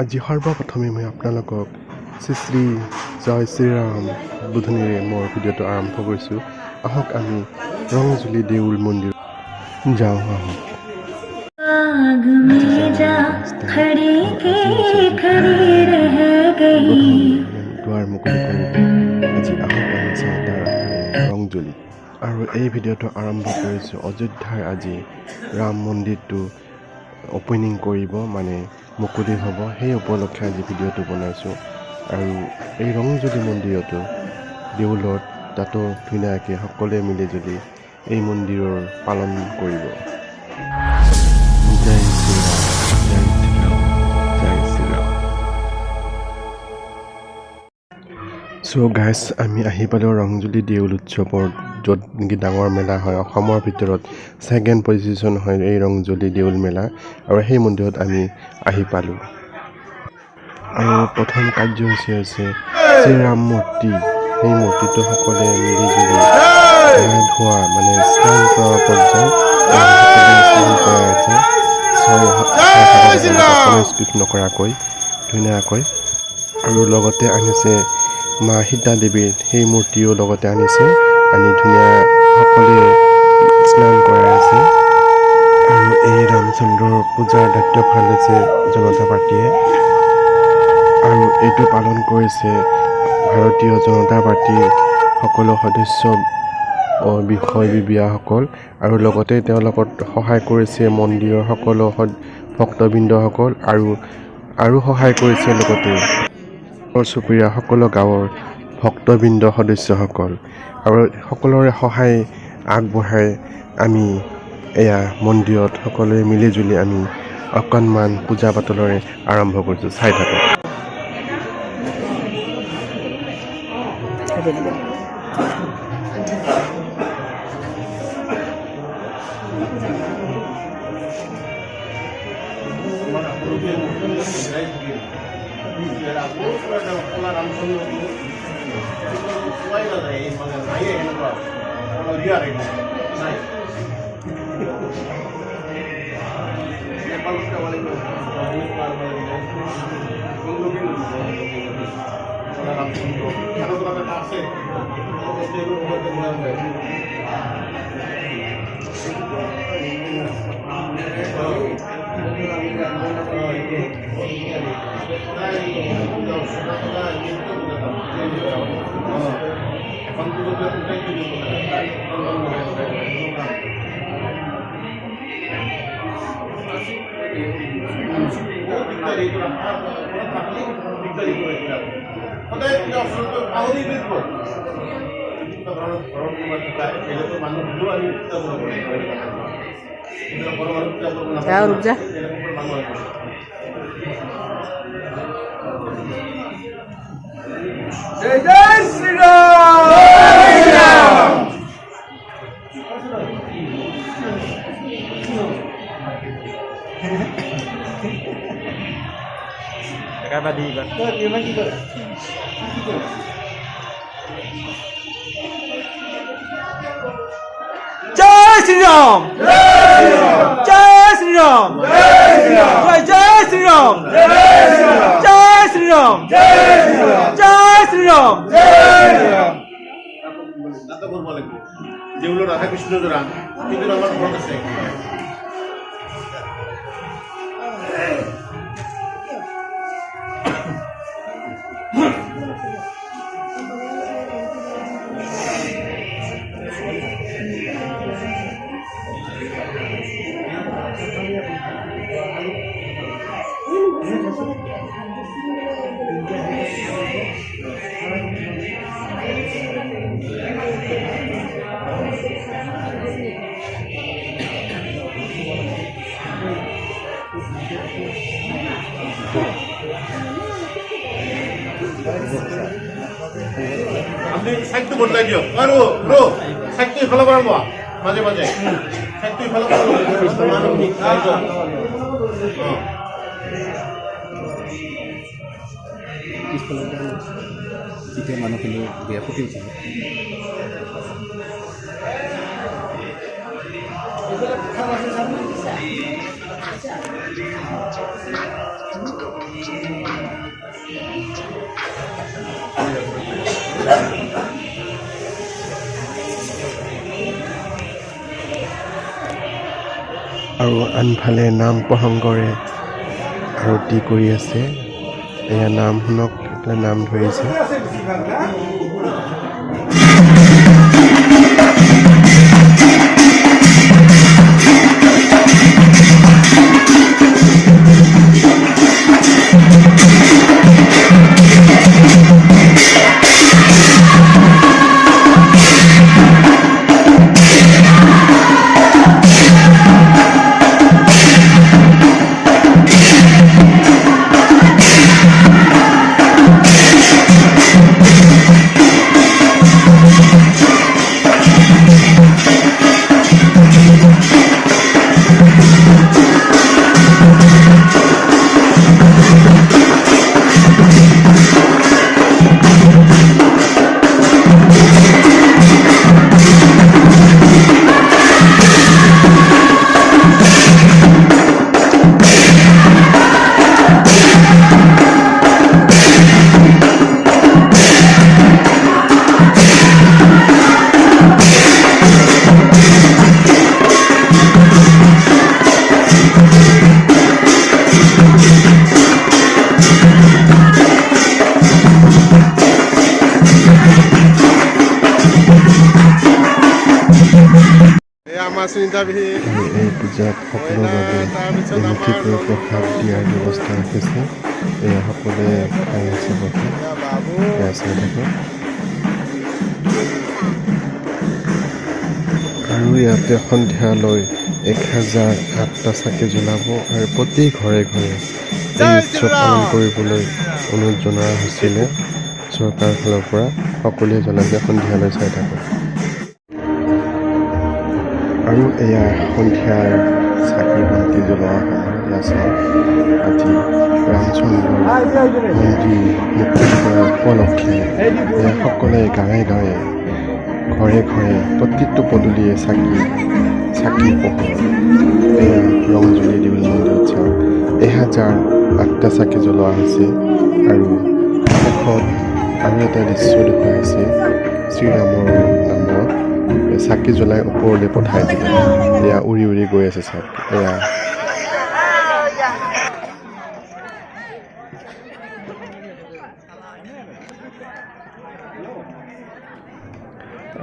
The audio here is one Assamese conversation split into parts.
আজি সৰ্বপ্ৰথমে মই আপোনালোকক শ্ৰী জয় শ্ৰীৰাম বোধনেৰে মোৰ ভিডিঅ'টো আৰম্ভ কৰিছোঁ। আহক আমি ৰংজুলি দেউল মন্দিৰ যাওঁ আহক। দুৱাৰ মুকলি কৰিব। আজি আহক আমি চাওঁ তাৰ ৰংজুলি। আৰু এই ভিডিঅ'টো আৰম্ভ কৰিছোঁ অযোধ্যাৰ আজি ৰাম মন্দিৰটো অপেনিং কৰিব, মানে মুকলি হ'ব, সেই উপলক্ষে আজি ভিডিঅ'টো বনাইছোঁ। আৰু এই ৰংজুলি মন্দিৰতো দেউলত তাতো ধুনীয়াকৈ সকলোৱে মিলি জুলি এই মন্দিৰৰ পালন কৰিব। জয় শ্ৰীৰাম, জয় শ্ৰীৰাম, জয় শ্ৰীৰাম। চ' গাইজ, আমি আহি পালোঁ ৰংজুলি দেউল উৎসৱৰ, য'ত নেকি ডাঙৰ মেলা হয়। অসমৰ ভিতৰত ছেকেণ্ড পজিশ্যন হয় এই ৰংজুলি দেউল মেলা, আৰু সেই মন্দিৰত আমি আহি পালোঁ। আৰু প্ৰথম কাৰ্যসূচী হৈছে শ্ৰীৰাম মূৰ্তি। সেই মূৰ্তিটো সকলোৱে মিলি জুলি ধোৱা, মানে স্নান কৰা পৰ্যায়, স্নান কৰা আছে সকলো স্কিপ নকৰাকৈ ধুনীয়াকৈ। আৰু লগতে আনিছে মা সীতা দেৱীৰ সেই মূৰ্তিও লগতে আনিছে, আনি ধুনীয়া সকলোৱে স্নান কৰাই আছে। আৰু এই ৰামচন্দ্ৰৰ পূজাৰ দায়িত্বভাৰ লৈছে জনতা পাৰ্টীয়ে, আৰু এইটো পালন কৰিছে ভাৰতীয় জনতা পাৰ্টীৰ সকলো সদস্য বিষয়ববীয়াসকল, আৰু লগতে তেওঁলোকক সহায় কৰিছে মন্দিৰৰ সকলো ভক্তবৃন্দসকল, আৰু সহায় কৰিছে লগতে চুবুৰীয়া সকলো গাঁৱৰ ভক্তবৃন্দ সদস্যসকল। আৰু সকলোৰে সহায় আগবঢ়াই আমি এয়া মন্দিৰত সকলোৱে মিলি জুলি আমি অকণমান পূজা পাতলেৰে আৰম্ভ কৰিছোঁ। চাই থাকক। रुक जा। जय जय श्री राम, जय श्री राम। जय श्री राम, जय श्री राम, जय श्री राम, जय श्री राम, जय श्री राम। যেগুলো রাধা কৃষ্ণ জোড়া কিন্তু আমার মনে আছে আপনি সাইড তো বদলাই দিও আরো ব্রো সাইড তো ফলো করাবো মাঝে মাঝে সাইড তো ফলো করাবো তেতিয়া মানুহখিনি বেয়া ফুটি উঠিব। আৰু আনফালে নাম প্ৰসংগৰে আৰতি কৰি আছে। এয়া নাম শুনক, এইফালে নাম ধৰিছে। আমাৰ সুনিতাবিহি এই পূজাত সকলোৰ বাবে এমুঠিকৈ প্ৰসাদ দিয়াৰ ব্যৱস্থা ৰাখিছে। এয়া সকলোৱে খাই আছে বহি। এয়া চাই থাকক। আৰু ইয়াতে সন্ধিয়ালৈ 1008টা চাকি জ্বলাব আৰু প্ৰতি ঘৰে ঘৰে এই উৎসৱ পালন কৰিবলৈ অনুৰোধ জনোৱা হৈছিলে চৰকাৰৰ ফালৰ পৰা। সকলোৱে জনাইছে সন্ধিয়ালৈ চাই থাকক। আৰু এয়া সন্ধিয়াৰ চাকি বন্তি জ্বলোৱা সময় আছে। আজি ৰামচন্দ্ৰৰ মন্দিৰ মুকলি কৰা উপলক্ষে এয়া সকলোৱে গাঁৱে গাঁৱে ঘৰে ঘৰে প্ৰতিটো পদূলিয়ে চাকি পোহৰ। এয়া ৰংজুলি দেউল মন্দিৰ উৎসৱ 1008টা চাকি জ্বলোৱা হৈছে। আৰু শেষত আৰু এটা দৃশ্য দেখুৱাই আছে শ্ৰীৰামৰ নামত চাকি জ্বলাই ওপৰলৈ পঠাই দিলে। এয়া উৰি উৰি গৈ আছে চাওক। এয়া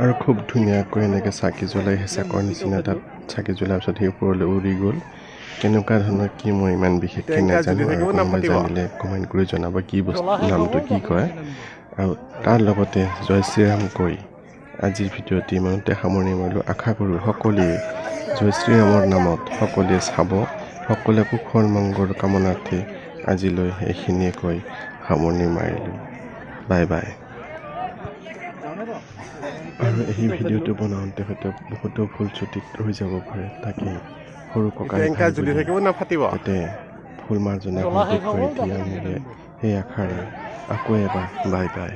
আৰু খুব ধুনীয়াকৈ এনেকৈ চাকি জ্বলাই হেঁচাকৰ নিচিনা তাত চাকি জ্বলাৰ পিছত সেই ওপৰলৈ উৰি গ'ল। কেনেকুৱা ধৰণৰ কি মই ইমান বিশেষকৈ নাজানো, আৰু কোনোবাই জানিলে কমেণ্ট কৰি জনাব কি বস্তু নামটো কি কয়। আৰু তাৰ লগতে জয় শ্ৰীৰাম কৈ আজিৰ ভিডিঅ'টি ইমানতে সামৰণি মাৰিলোঁ। আশা কৰোঁ সকলোৱে জয় শ্ৰীৰামৰ নামত সকলোৱে চাব। সকলোৱে কুশল মংগল কামনাৰ্থে আজিলৈ এইখিনিয়ে কৈ সামৰণি মাৰিলোঁ। Bye bye. আৰু এই ভিডিঅ'টো বনাওঁতে হয়তো বহুতো ভুল চুটিত হৈ যাব পাৰে, তাকে সৰু ককাই যাতে ভুল মাৰ্জনা দেখুৱাই দিয়া মোলে সেই আশাৰে আকৌ এবাৰ বাই বাই।